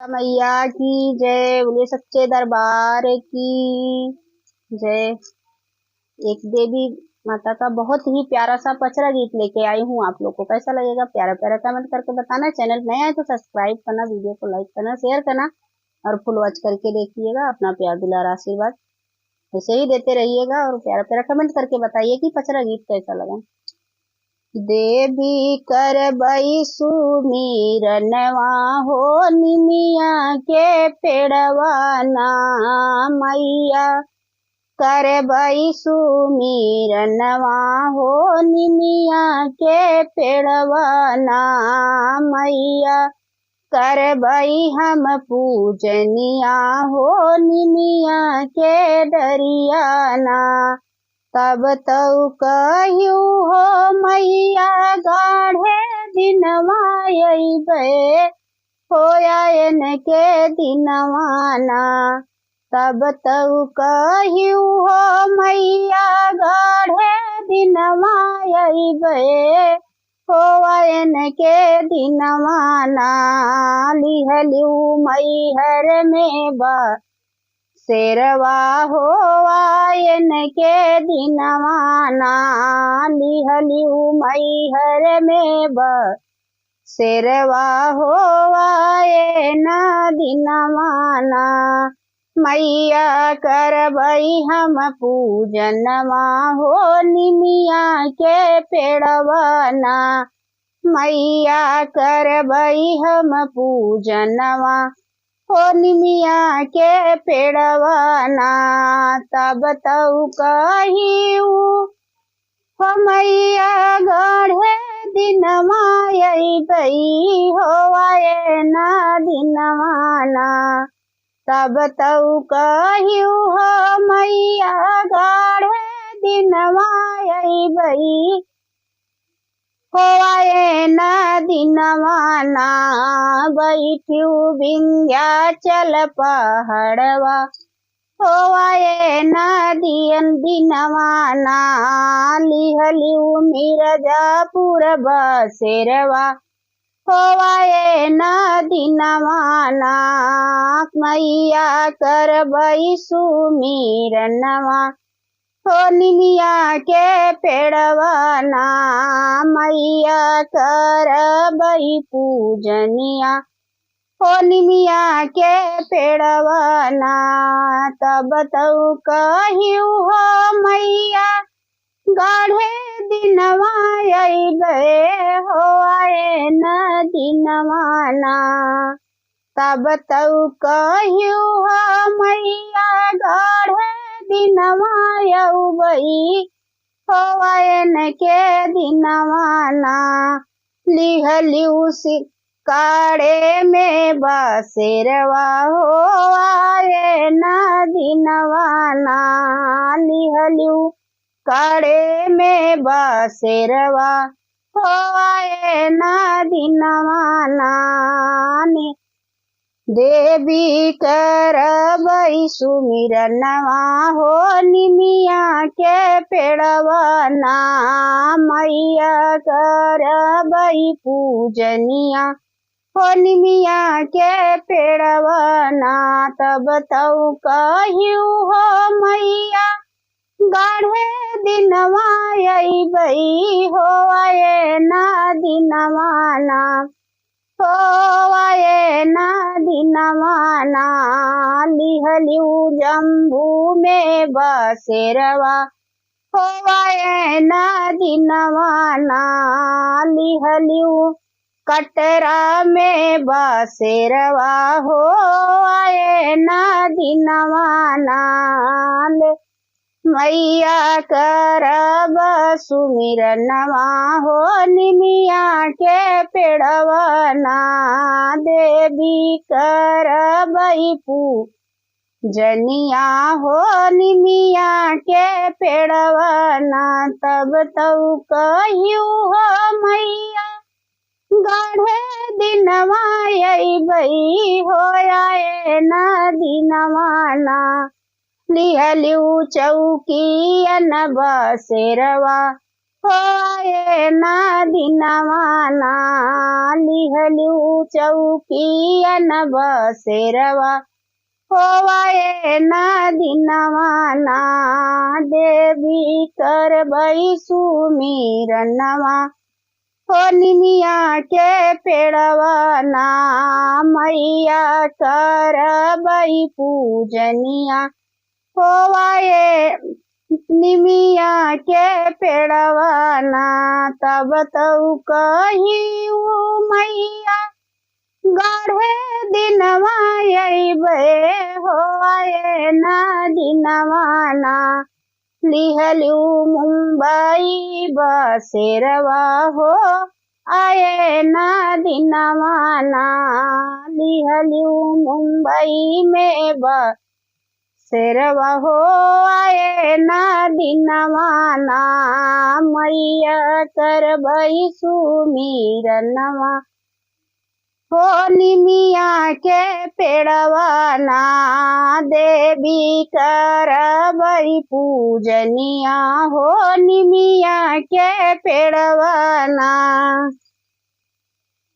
मैया की जय। बोले सच्चे दरबार की जय। एक देवी माता का बहुत ही प्यारा सा पचरा गीत लेके आई हूँ आप लोग को। कैसा लगेगा? प्यारा प्यारा कमेंट करके बताना। चैनल नया है तो सब्सक्राइब करना, वीडियो को लाइक करना, शेयर करना और फुल वॉच करके देखिएगा। अपना प्यार दुलार आशीर्वाद ऐसे ही देते रहिएगा और प्यारा प्यारा कमेंट करके बताइए कि पचरा गीत कैसा लगा। देवी करबई सुमिरनवा हो निमिया के पेड़वा ना। मैया करबई सुमिरनवा हो निमिया के पेड़वा ना। मैया करबई हम पूजनिया हो निमिया के डरिया ना। तब तऊ कहू हो मैया गाढ़े दिनवा अइबे होयन के दिनवाना। तब तऊ कहू हो मैया गाढ़े दिनवा अइबे होयन के दिनवाना। लिहलू मैहर में बा शेरवा हो आयन के दिनवाना। लिहलू मैहर में ब शेरवा हो आयन दिनवाना। मैया करबई हम पूजनवा हो निमिया के पेड़वाना। मैया करबई हम पूजनवा हो निमिया के पेड़वाना। तब तऊ कहिऊ हो मैया गाढ़े दिनवा अइबई होयन दिनवाना। तब तऊ कहिऊ हो मैया गाढ़े दिनवा अइबई होयन दिनवाना। बैठू विंध्याचल पहाड़वा होयन दिनवाना। लिहलू मिर्जापुर बसेरवा होयन दिनवाना। मैया करबई सुमिरनवा हो निमिया के पेड़वाना। मैया करबई पूजनिया हो निमिया के पेड़वाना। तब तऊ कहू हो मैया गाढ़े दिनवा अइबे होयन दिनवाना। तब तऊ कहू हो मैया गाढ़े दिनवा अइबई होयन के दिनवाना। लिहलू काड़े में बसेरवा होयन दिनवाना। लिहलू काड़े में बसेरवा होयन दिनवाना। देवी करबई सुमिरनवा हो निमिया के पेड़वाना। मैया करबई पूजनिया हो निमिया के पेड़वाना। तब तऊ कहू हो मैया गाढ़े दिनवा अइबई होयन दिनवाना। होयन दिनवाना। लिहलू जम्बू में बसेरवा होयन दिनवाना। लिहलू कटरा में बसेरवा होयन दिनवाना। मैया करब सुमिरनवा हो निमिया के पेड़वाना। देवी करबई पूजनिया हो निमिया के पेड़वाना। तब तऊ कहू हो मैया गाढ़े दिनवा अइबई होयन दिनवाना। लिहलू चौकियन बसेरवा हो आए ना दिनवाना लिहलू चौकिया न बसेरवा हो आए ना दिनवाना देवी कर सुमिरनवा हो निमिया के पेड़वा ना मैया कर पूजनिया हो आए निमिया के पेड़वा ना तब तऊ कही मैया गढ़े दिनवा अइबे हो आए ना दिनवा ना लिहलू मुंबई बसेरवा हो आए ना दिनवा ना लिहलू मुंबई में बसेरवा हो आए ना दिनवा ना मैया करबई सुमिरनवा हो निमिया के पेड़वा ना देवी करबई पूजनिया हो निमिया के पेड़वा ना।